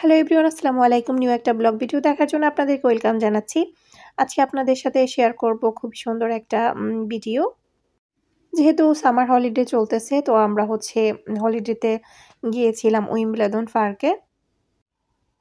Hello everyone, আসসালামু আলাইকুম। New একটা ব্লগ ভিডিও দেখার জন্য আপনাদেরকে ওয়েলকাম জানাচ্ছি। আজকে আপনাদের সাথে শেয়ার করব খুব সুন্দর একটা ভিডিও। যেহেতু সামার হলিডে চলতেছে, তো আমরা হলিডেতে গিয়েছিলাম উইম্বলডন পার্কে।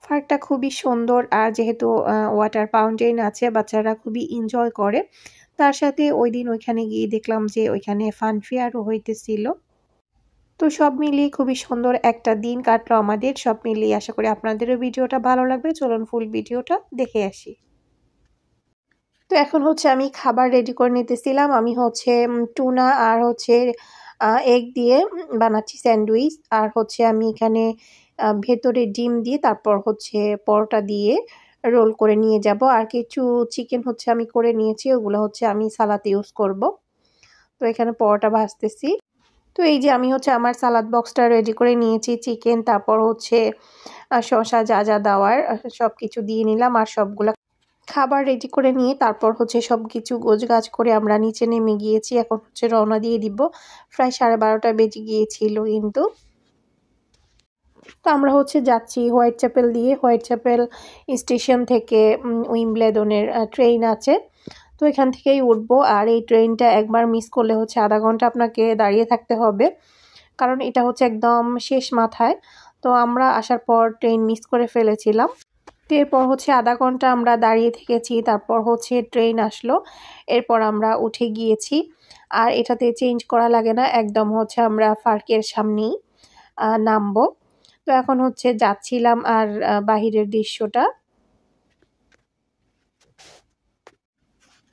পার্কটা খুবই সুন্দর, আর যেহেতু ওয়াটার ফাউন্টেন আছে, বাচ্চারা খুবই এনজয় করে। তার সাথে ওই দিন ওইখানে গিয়ে দেখলাম যে ওইখানে ফান ফেয়ারও হইতেছিল। তো সব মিলিয়ে খুবই সুন্দর একটা দিন কাটলো আমাদের। সব মিলিয়ে আশা করি আপনাদেরও ভিডিওটা ভালো লাগবে। চলুন ফুল ভিডিওটা দেখে আসি। তো এখন আমি খাবার রেডি করে নিতেছিলাম। আমি টুনা আর এগ দিয়ে বানাচ্ছি স্যান্ডউইচ। আর আমি এখানে ভেতরে ডিম দিয়ে তারপর পরোটা দিয়ে রোল করে নিয়ে যাব। আর কিছু চিকেন আমি করে নিয়েছি, ওগুলো আমি সালাদ ইউজ করব। তো এখানে পরোটা ভাজতেছি। তো এই যে আমি আমার সালাদ বক্সটা রেডি করে নিয়েছি। চিকেন, তারপর শসা যা যা দেওয়ার সব কিছু দিয়ে নিলাম। আর সবগুলা খাবার রেডি করে নিয়ে তারপর সব কিছু গোছগাছ করে আমরা নিচে নেমে গিয়েছি। এখন রওনা দিয়ে দিব। প্রায় 12:30 বেজে গিয়েছিল কিন্তু। তো আমরা যাচ্ছি হোয়াইট চ্যাপেল দিয়ে। হোয়াইট চ্যাপেল স্টেশন থেকে উইম্বলডনের ট্রেন আছে, তো এখান থেকেই উঠবো। আর এই ট্রেনটা একবার মিস করলে আধা ঘন্টা আপনাকে দাঁড়িয়ে থাকতে হবে, কারণ এটা একদম শেষ মাথায়। তো আমরা আসার পর ট্রেন মিস করে ফেলেছিলাম। তো এরপর আধা ঘন্টা আমরা দাঁড়িয়ে থেকেছি, তারপর ট্রেন আসলো। এরপর আমরা উঠে গিয়েছি। আর এটাতে চেঞ্জ করা লাগে না, একদম আমরা পার্কের সামনেই নামবো। তো এখন যাচ্ছিলাম। আর বাহিরের দৃশ্যটা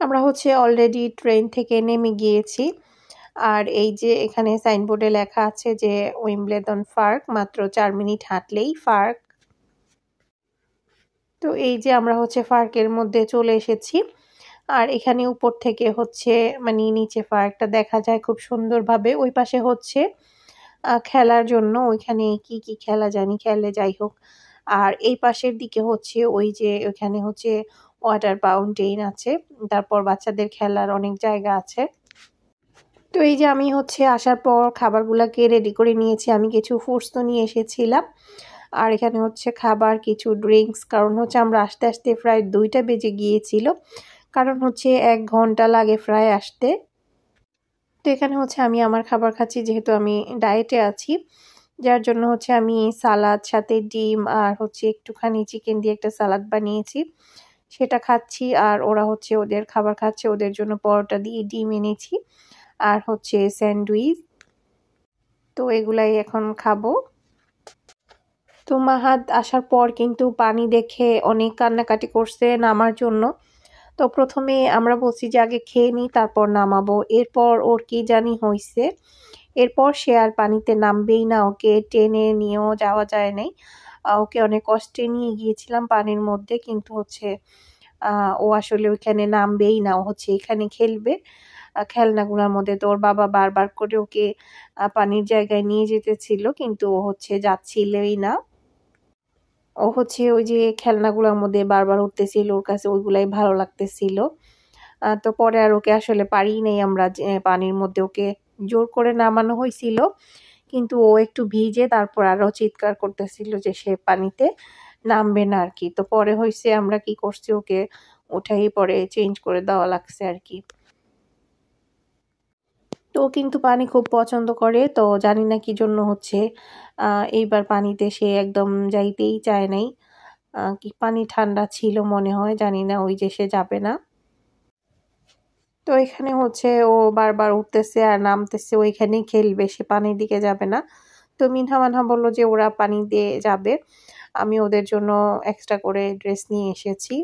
আমরা অলরেডি ট্রেন থেকে নেমে গিয়েছি। আর এই যে এখানে সাইনবোর্ডে লেখা আছে যে উইম্বলডন পার্ক, মাত্র 4 মিনিট হাঁটলেই পার্ক। তো এই যে আমরা পার্কের মধ্যে চলে এসেছি। আর এখানে উপর থেকে মানে নিচে পার্কটা দেখা যায় খুব সুন্দরভাবে। ওই পাশে খেলার জন্য ওইখানে কি কি খেলা জানি খেলে, যাই হোক। আর এই পাশের দিকে ওই যে ওইখানে ওয়াটার ফাউন্টেন আছে, তারপর বাচ্চাদের খেলার অনেক জায়গা আছে। তো এই যে আমি আসার পর খাবারগুলোকে রেডি করে নিয়েছি। আমি কিছু ফ্রুটস তো নিয়ে এসেছিলাম, আর এখানে খাবার, কিছু ড্রিঙ্কস। কারণ আমরা আস্তে আস্তে প্রায় 2টা বেজে গিয়েছিল, কারণ 1 ঘন্টা লাগে প্রায় আসতে। তো এখানে আমি আমার খাবার খাচ্ছি, যেহেতু আমি ডায়েটে আছি, যার জন্য আমি সালাদ সাথে ডিম আর একটুখানি চিকেন দিয়ে একটা সালাদ বানিয়েছি, সেটা খাচ্ছি। আর ওরা ওদের খাবার খাচ্ছে, ওদের জন্য পরোটা দিয়ে ডিম এনেছি আর স্যান্ডউইচ। তো এগুলাই এখন খাবো। তো মাহাদ আসার পর কিন্তু পানি দেখে অনেক কান্নাকাটি করছে নামার জন্য। তো প্রথমে আমরা বলছি যে আগে খেয়ে নিই, তারপর নামাবো। এরপর ওর কি জানি হয়েছে, এরপর সে আর পানিতে নামবেই না। ওকে টেনে নিয়েও যাওয়া যায় নাই। ওকে অনেক কষ্টে নিয়ে গিয়েছিলাম পানির মধ্যে, কিন্তু ও আসলে ওইখানে নামবেই না। ও এখানে খেলবে খেলনাগুলোর মধ্যে। তো ওর বাবা বারবার করে ওকে পানির জায়গায় নিয়ে যেতেছিল, কিন্তু ও যাচ্ছিলই না। ও ওই যে খেলনাগুলোর মধ্যে বারবার উঠতেছিল, ওর কাছে ওইগুলাই ভালো লাগতেছিল। তো পরে আর ওকে আসলে পারি নাই আমরা, পানির মধ্যে ওকে জোর করে নামানো হয়েছিল, কিন্তু ও একটু ভিজে তারপর আরো চিৎকার করতেছিল যে সে পানিতে নামবে না আর কি। তো পরে আমরা কি করছি, ওকে উঠাই পরে চেঞ্জ করে দেওয়া লাগছে আর কি। তো কিন্তু পানি খুব পছন্দ করে, তো জানি না কি জন্য এইবার পানিতে সে একদম যাইতেই চায় নাই। কি পানি ঠান্ডা ছিল মনে হয়, জানি না, ওই যে সে যাবে না। তো এখানে ও বারবার উঠতেছে আর নামতেছে, ওইখানেই খেলবে, সে পানির দিকে যাবে না। তো মিনহা মানহা বললো যে ওরা পানি দিয়ে যাবে, আমি ওদের জন্য এক্সট্রা করে ড্রেস নিয়ে এসেছি।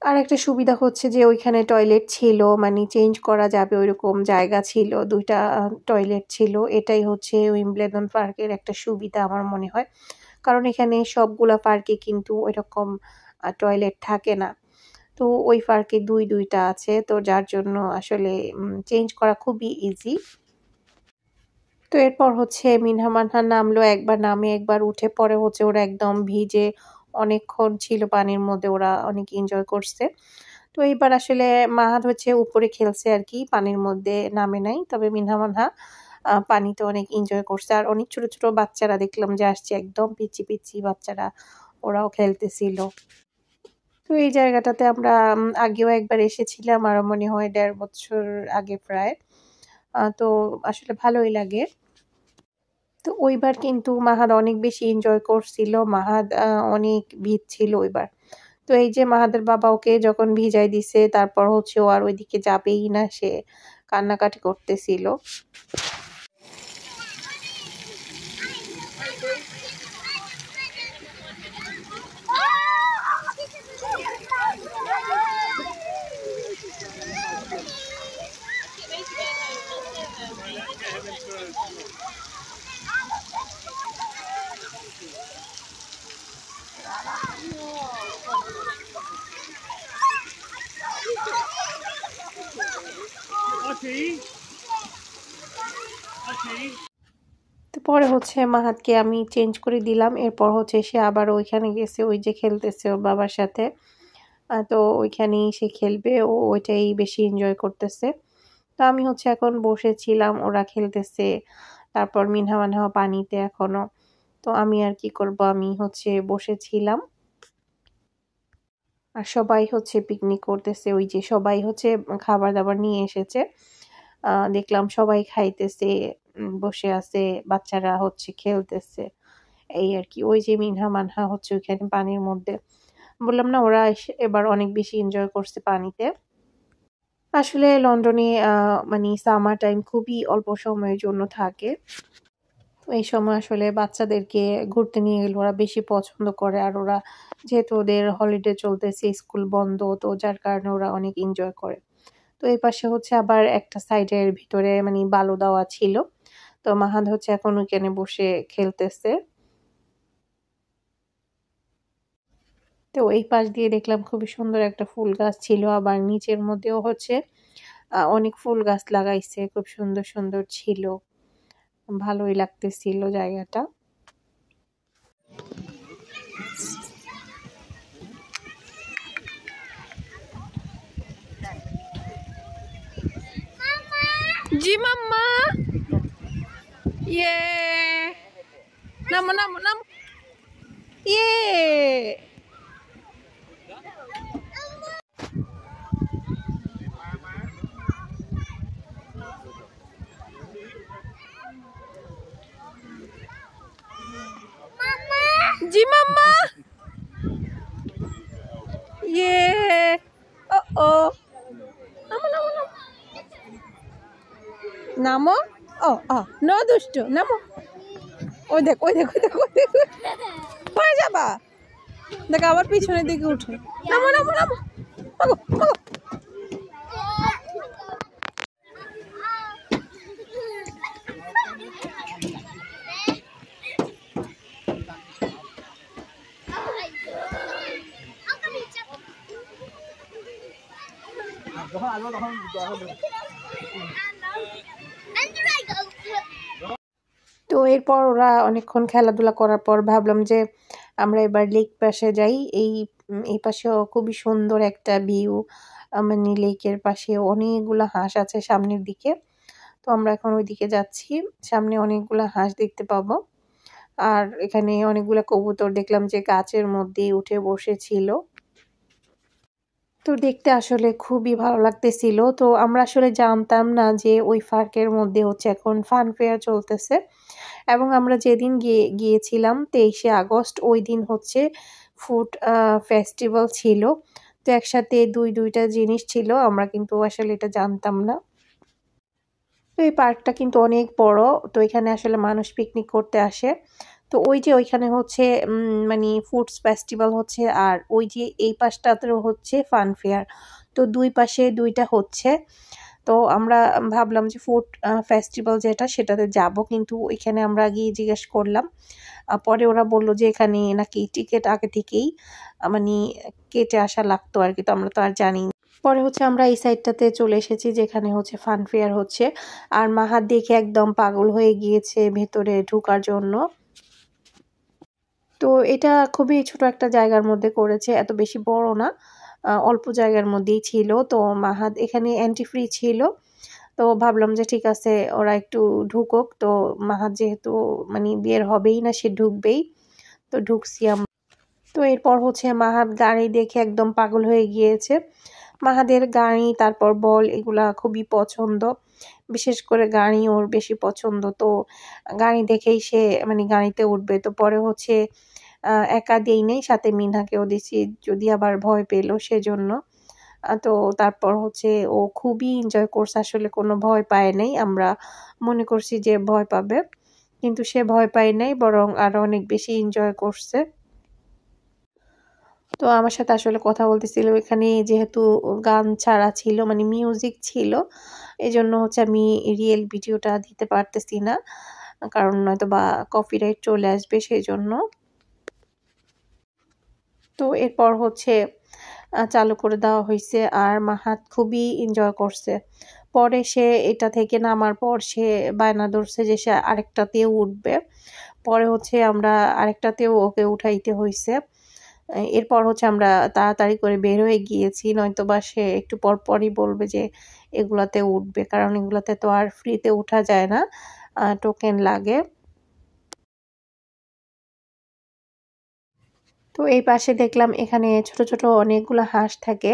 আর একটা সুবিধা যে ওইখানে টয়লেট ছিল, মানে চেঞ্জ করা যাবে ওইরকম জায়গা ছিল, 2টা টয়লেট ছিল। এটাই উইম্বলডন পার্কের একটা সুবিধা আমার মনে হয়, কারণ এখানে সবগুলা পার্কে কিন্তু ওইরকম টয়লেট থাকে না। তো ওই পার্কে 2টা আছে, তো যার জন্য আসলে চেঞ্জ করা খুবই ইজি। তো এরপর মিনহা মানহা নামলো, একবার নামে একবার উঠে। পরে ওরা একদম ভিজে অনেকক্ষণ ছিল পানির মধ্যে, ওরা অনেক এনজয় করছে। তো এইবার আসলে মাহাদ উপরে খেলছে আর কি, পানির মধ্যে নামে নাই। তবে মিনহা মানহা পানিতে অনেক এনজয় করছে। আর অনেক ছোট ছোট বাচ্চারা দেখলাম যে আসছে, একদম পিচ্চি পিচ্চি বাচ্চারা, ওরাও খেলতেছিল। তো এই জায়গাটাতে আমরা আগেও একবার এসেছিলাম, আর মনে হয় ১.৫ বছর আগে প্রায়। তো আসলে ভালোই লাগে। তো ওইবার কিন্তু মাহাদ অনেক বেশি এনজয় করছিল। মাহাদ অনেক ভিড় ছিল ওইবার। তো এই যে মাহাদের বাবা ওকে যখন ভিজাই দিছে, তারপর হচ্ছে ও আর ওইদিকে যাবেই না, সে কান্নাকাটি করতেছিল। তো পরে হচ্ছে মাহাদকে আমি চেঞ্জ করে দিলাম। এরপর হচ্ছে সে আবার ওইখানে গেছে, ওই যে খেলতেছে ওর বাবার সাথে। তো ওইখানেই সে খেলবে, ও ওইটাই বেশি এনজয় করতেছে। তো আমি হচ্ছে এখন বসেছিলাম, ওরা খেলতেছে। তারপর মিনহা মানহা পানিতে এখনো। তো আমি আর কি করব, আমি হচ্ছে বসেছিলাম। আর সবাই হচ্ছে পিকনিক করতেছে, ওই যে সবাই হচ্ছে খাবার দাবার নিয়ে এসেছে। দেখলাম সবাই খাইতেছে, বসে আছে, বাচ্চারা হচ্ছে খেলতেছে, এই আর কি। ওই যে মিনহা মানহা হচ্ছে ওইখানে পানির মধ্যে, বললাম না ওরা এবার অনেক বেশি এনজয় করছে পানিতে। আসলে লন্ডনে মানে সামার টাইম খুবই অল্প সময়ের জন্য থাকে। তো এই সময় আসলে বাচ্চাদেরকে ঘুরতে নিয়ে গেলে ওরা বেশি পছন্দ করে। আর ওরা যেহেতু ওদের হলিডে চলতেছে, স্কুল বন্ধ, তো যার কারণে ওরা অনেক এনজয় করে। তো এই পাশে হচ্ছে আবার একটা সাইডের ভিতরে মানে বালু দেওয়া ছিল। তো মাহাদ হচ্ছে এখন ওইখানে বসে খেলতেছে। তো এই পাশ দিয়ে দেখলাম খুবই সুন্দর একটা ফুল গাছ ছিল, আবার নিচের মধ্যেও হচ্ছে অনেক ফুল গাছ লাগাইছে, খুব সুন্দর সুন্দর ছিল, ভালোই লাগতেছিল জায়গাটা। জি মাম্মা, ইয়ে নামো নামো নামো, ইয়ে জি মাম্মা, ইয়ে ও ও নামো নামো নামো নামো, ও ও নো দুষ্ট, নামো। ওই দেখ ওই দেখ ওই দেখ ওই দেখ, পড়ে যাবা। দেখ আবার পিছনের দিকে উঠে, নামো নামো নামো, মাগো মাগো। তো এরপর ওরা অনেকক্ষণ খেলাধুলা করার পর ভাবলাম যে আমরা এবার লেক পাশে যাই। এই পাশেও খুবই সুন্দর একটা ভিউ, মানে লেকের পাশে অনেকগুলো হাঁস আছে সামনের দিকে। তো আমরা এখন ওইদিকে যাচ্ছি, সামনে অনেকগুলো হাঁস দেখতে পাবো। আর এখানে অনেকগুলো কবুতর দেখলাম যে গাছের মধ্যে উঠে বসেছিল। তো দেখতে আসলে খুবই ভালো লাগতেছিল। তো আমরা আসলে জানতাম না যে ওই পার্কের মধ্যে হচ্ছে এখন ফান ফেয়ার চলতেছে, এবং আমরা যেদিন গিয়েছিলাম 23শে আগস্ট, ওই দিন হচ্ছে ফুড ফেস্টিভ্যাল ছিল। তো একসাথে দুইটা জিনিস ছিল, আমরা কিন্তু আসলে এটা জানতাম না। তো এই পার্কটা কিন্তু অনেক বড়। তো এখানে আসলে মানুষ পিকনিক করতে আসে। তো ওই যে ওইখানে হচ্ছে মানে ফুডস ফেস্টিভ্যাল হচ্ছে, আর ওই যে এই পাশটাতেও হচ্ছে ফান ফেয়ার। তো দুই পাশে দুইটা হচ্ছে। তো আমরা ভাবলাম যে ফুড ফেস্টিভ্যাল যেটা সেটাতে যাব, কিন্তু এখানে আমরা গিয়ে জিজ্ঞেস করলাম। পরে ওরা বলল যে এখানে নাকি টিকিট আগে থেকেই মানে কেটে আসা লাগতো আর কি। তো আমরা তো আর জানি। পরে হচ্ছে আমরা এই সাইডটাতে চলে এসেছি যেখানে হচ্ছে ফান ফেয়ার হচ্ছে। আর মাহাত দেখে একদম পাগল হয়ে গিয়েছে ভেতরে ঢোকার জন্য। তো এটা খুবই ছোট একটা জায়গার মধ্যে করেছে, এত বেশি বড় না, অল্প জায়গার মধ্যেই ছিল। তো মাহাত এখানে এন্ট্রি ফ্রি ছিল, তো ভাবলাম যে ঠিক আছে ওরা একটু ঢুকুক। তো মাহাত যেহেতু মানে বের হবেই না, সে ঢুকবেই। তো ঢুকছি আমরা। তো এরপর হচ্ছে মাহাত গাড়ি দেখে একদম পাগল হয়ে গিয়েছে। মাহাদের গাড়ি তারপর বল এগুলা খুবই পছন্দ, বিশেষ করে গাড়ি ওর বেশি পছন্দ। তো গাড়ি দেখেই সে মানে গাড়িতে উঠবে। তো পরে হচ্ছে একা দেই নাই, সাথে মিনহাকেও দিছি, যদি আবার ভয় পেল সেজন্য। তো তারপর হচ্ছে ও খুবই এনজয় করছে, আসলে কোনো ভয় পায় নাই। আমরা মনে করছি যে ভয় পাবে, কিন্তু সে ভয় পায় নাই, বরং আরো অনেক বেশি এনজয় করছে। তো আমার সাথে আসলে কথা বলতেছিল, এখানে যেহেতু গান ছাড়া ছিল মানে মিউজিক ছিল, এজন্য হচ্ছে আমি রিয়েল ভিডিওটা দিতে পারতেছি না, কারণ নয়তো বা কপিরাইট চলে আসবে সেজন্য। তো এরপর হচ্ছে চালু করে দেওয়া হয়েছে, আর মাহাত খুবই এনজয় করছে। পরে সে এটা থেকে নামার পর সে বায়না ধরছে যে সে আরেকটাতেও উঠবে। পরে হচ্ছে আমরা আরেকটাতেও ওকে উঠাইতে হয়েছে। এরপর হচ্ছে আমরা তাড়াতাড়ি করে বের হয়ে গিয়েছি, নয়তোবা সে একটু পর পরই বলবে যে এগুলাতে উঠবে, কারণ এগুলাতে তো আর ফ্রিতে উঠা যায় না, টোকেন লাগে। তো এই পাশে দেখলাম এখানে ছোট ছোট অনেকগুলো হাঁস থাকে।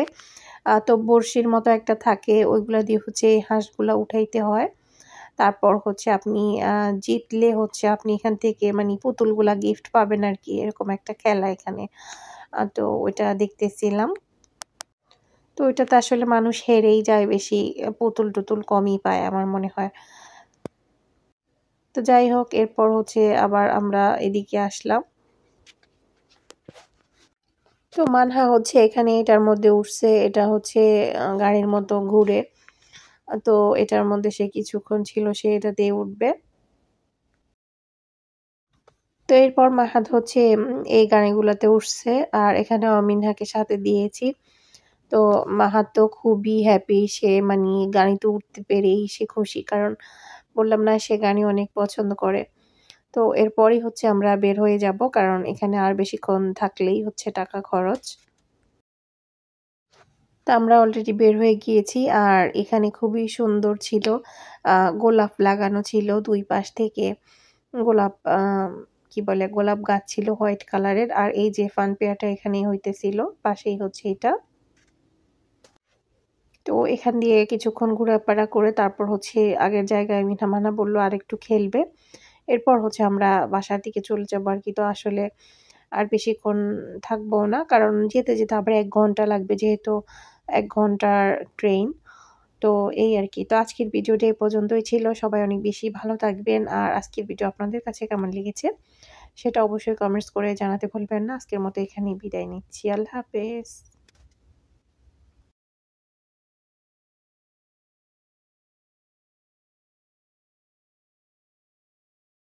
তো বড়শির মতো একটা থাকে, ওইগুলা দিয়ে হচ্ছে এই হাঁসগুলা উঠাইতে হয়। তারপর হচ্ছে আপনি জিতলে হচ্ছে আপনি এখান থেকে মানে পুতুলগুলা গিফট পাবেন আর কি, এরকম একটা খেলা এখানে। তো ওইটা দেখতেছিলাম। তো ওইটাতে আসলে মানুষ হেরেই যায় বেশি, পুতুল টুতুল কমই পায় আমার মনে হয়। তো যাই হোক, এরপর হচ্ছে আবার আমরা এদিকে আসলাম। তো মানহা হচ্ছে এখানে এটার মধ্যে উঠছে, এটা হচ্ছে গাড়ির মতো ঘুরে। তো এটার মধ্যে সে কিছুক্ষণ ছিল, সে এটাতেই উঠবে। তো এরপর মাহাত হচ্ছে এই গাড়িগুলোতে উঠছে, আর এখানে মিনহাকে সাথে দিয়েছি। তো মাহাত তো খুবই হ্যাপি, সে মানে গাড়িতে উঠতে পেরেই সে খুশি, কারণ বললাম না সে গাড়ি অনেক পছন্দ করে। তো এরপরই হচ্ছে আমরা বের হয়ে যাব, কারণ এখানে আর বেশিক্ষণ থাকলেই হচ্ছে টাকা খরচ। তো আমরা অলরেডি বের হয়ে গিয়েছি, আর এখানে খুবই সুন্দর ছিল, গোলাপ লাগানো ছিল দুই পাশ থেকে। গোলাপ কি বলে, গোলাপ গাছ ছিল হোয়াইট কালারের। আর এই যে ফান পেয়ারটা এখানেই হইতেছিল, পাশেই হচ্ছে এটা। তো এখান দিয়ে কিছুক্ষণ ঘোরাফেরা করে তারপর হচ্ছে আগের জায়গায় মিঠামানা বললো আর একটু খেলবে। এরপর হচ্ছে আমরা বাসার দিকে চলে যাবো আর কি। তো আসলে আর বেশিক্ষণ থাকবো না, কারণ যেতে যেতে আবার 1 ঘন্টা লাগবে, যেহেতু 1 ঘন্টার ট্রেন। তো এই আর কি। তো আজকের ভিডিওটা এই পর্যন্তই ছিল। সবাই অনেক বেশি ভালো থাকবেন। আর আজকের ভিডিও আপনাদের কাছে কেমন লেগেছে সেটা অবশ্যই কমেন্টস করে জানাতে ভুলবেন না। আজকের মতো এখানেই বিদায় নিচ্ছি। আল্লাহ হাফেজ।